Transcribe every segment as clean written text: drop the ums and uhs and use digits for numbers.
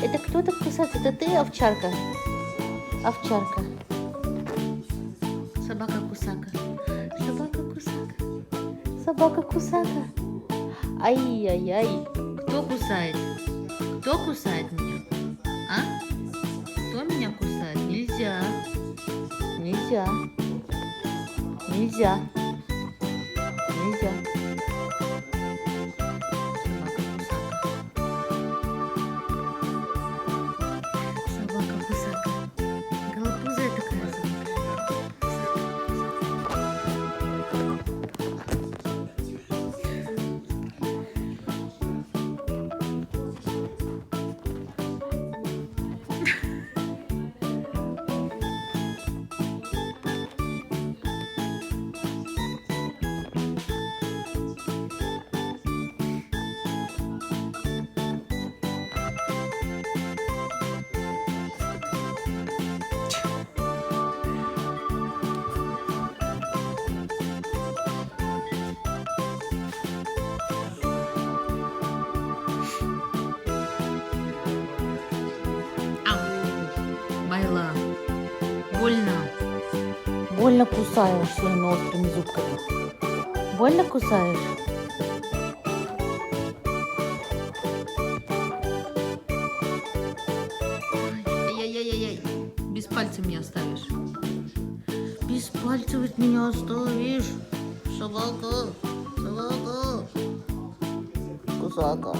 Это кто так кусается? Это ты, овчарка? Овчарка. Собака-кусака. Собака-кусака. Собака-кусака. Ай-яй-яй. Кто кусает? Кто кусает меня? А? Кто меня кусает? Нельзя. Нельзя. Нельзя. Нельзя. Собака-кусака. Голопузая такая собака. Майла, больно. Больно кусаешь своими острыми зубками. Больно кусаешь? Ай-яй-яй-яй. Без пальца меня оставишь. Без пальца от меня оставишь. Собака. Собака. Кусака.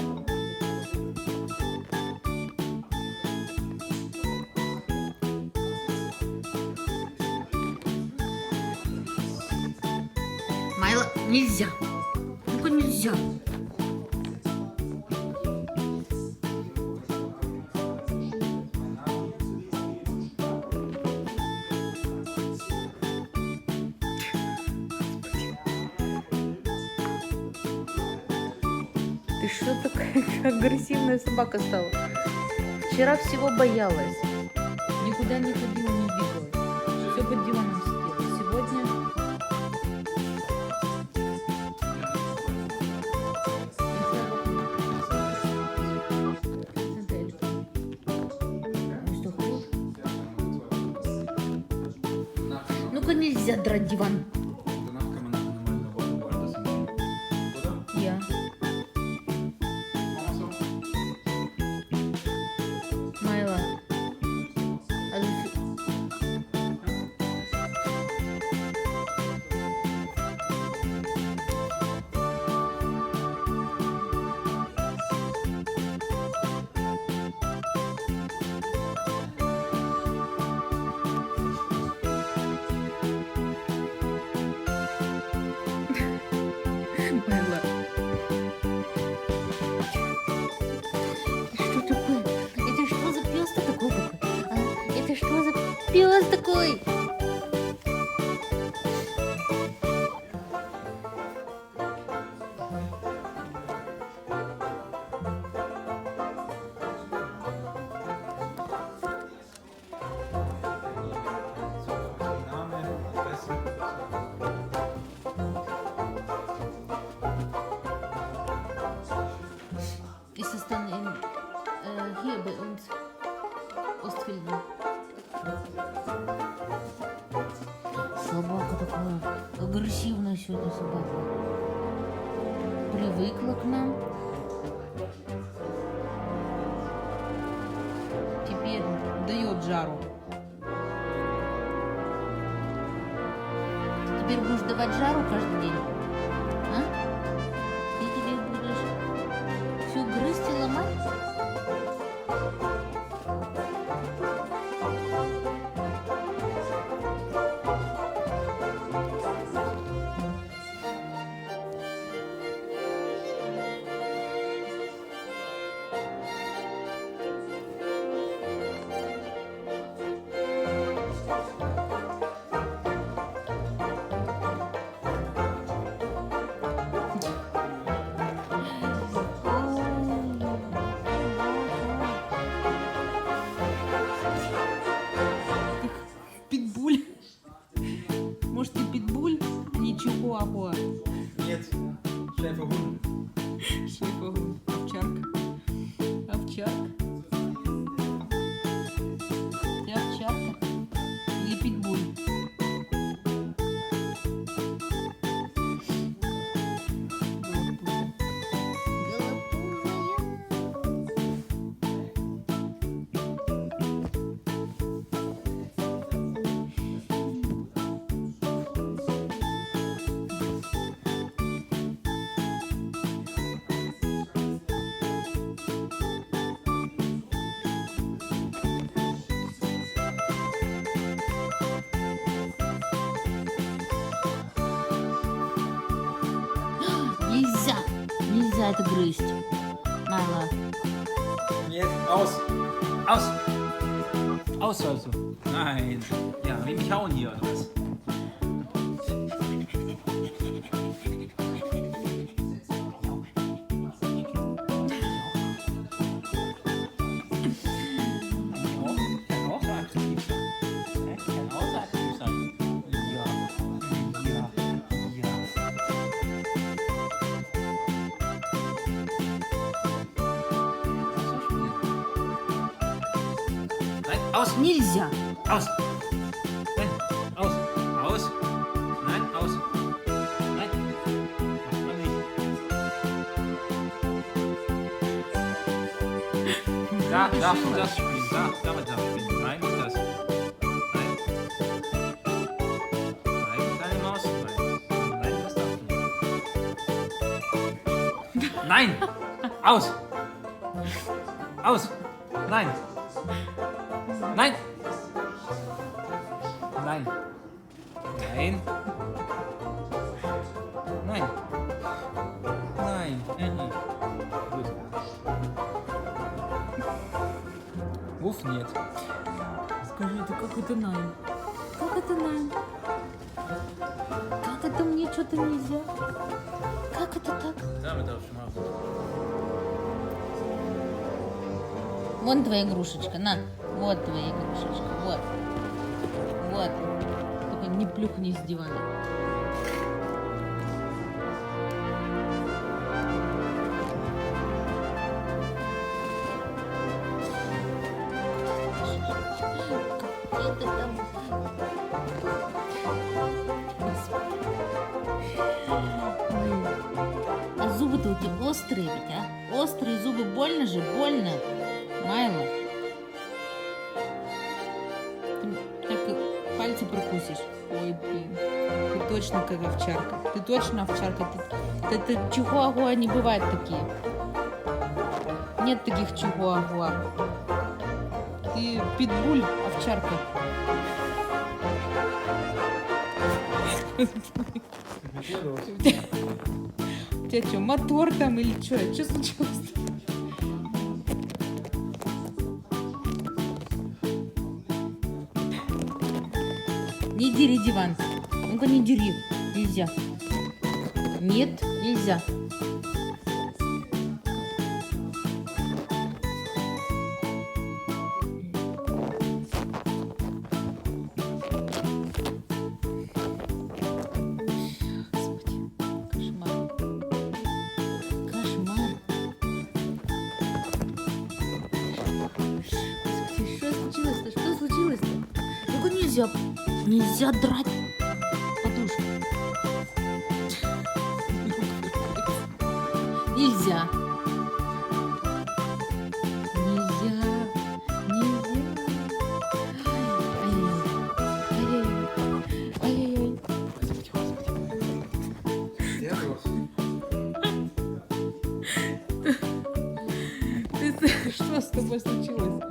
Майла, нельзя. Ну-ка нельзя. Ты что такая агрессивная собака стала? Вчера всего боялась. Никуда не ходила, не двигалась. Все под диваном сидела. Сегодня... Ну-ка нельзя драть диван. Я. Майла. Майла. Что такое? Это что за пес такой? А? Это что за пес такой? Ist es dann hier bei uns? Ostfilden. Собака такая агрессивная сегодня собака. Привыкла к нам. Теперь дает жару. Ты теперь будешь давать жару каждый день? А? Ты теперь будешь все грызть и ломать? это грызть. Майла. Jetzt aus. Aus. Aus also. Nein. Ja, wie mich hauen hier oder was? Kann auch so aktiv sein. Kann auch so aktiv sein. Ja. Ja. Ja. Nein, aus! Нельзя. Aus! Nein, aus! Aus! Nein, aus! Nein! Macht man nicht. Da, darfst du das spielen. Da, damit darfst du spielen. Nein, nicht das. Nein. Nein, kleine Maus. Nein, nein, das darfst du nicht. Nein! Aus! Aus! Nein! Nein! Nein! Nein! Nein! Nein! Gut. Wuf нет. Скажи, это как это найн? Как это найн? Как это мне что-то нельзя? Как это так? Damit darfst du machen. Вон твоя игрушечка, на. Вот твоя игрушечка, вот. Вот. Только не плюхни с дивана. Как это там? А зубы-то у тебя острые ведь, а? Острые зубы, больно же, больно. Майла. Ты так и пальцы прокусишь. Ой, блин. Ты точно как овчарка. Ты точно овчарка. Ты чихуахуа, не бывает такие. Нет таких чихуахуа. Ты питбуль, овчарка. У тебя что, мотор там или что? Что случилось? Не дери диван. Ну-ка не дери. Нельзя. Нет, нельзя. Господи, кошмар. Кошмар. Господи, что случилось-то? Что случилось-то? Ну-ка нельзя. Нельзя драть подушку. Нельзя. Нельзя. Нельзя. Ай-яй-яй. Ай-яй-яй. Что с тобой случилось?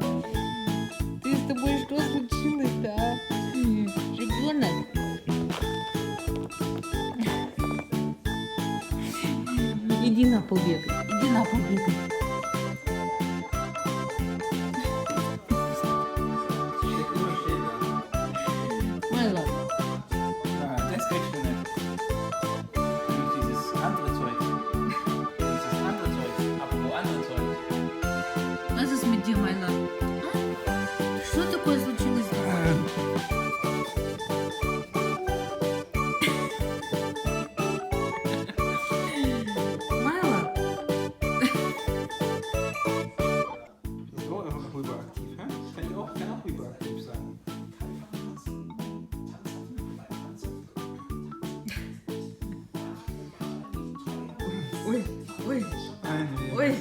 С тобой что случилось-то, а? Ребенок? Иди на пол бегай. Иди на пол бегай. Майла. Das kriegst du nicht. Und dieses andere Zeug. Dieses andere Zeug. Aber wo andere Zeug? А засмеди, Майла. А? Что такое случилось? Майла? Das ist auch hyperaktiv, hä? Kann auch hyperaktiv sein. Ой, ой, Nein, ой.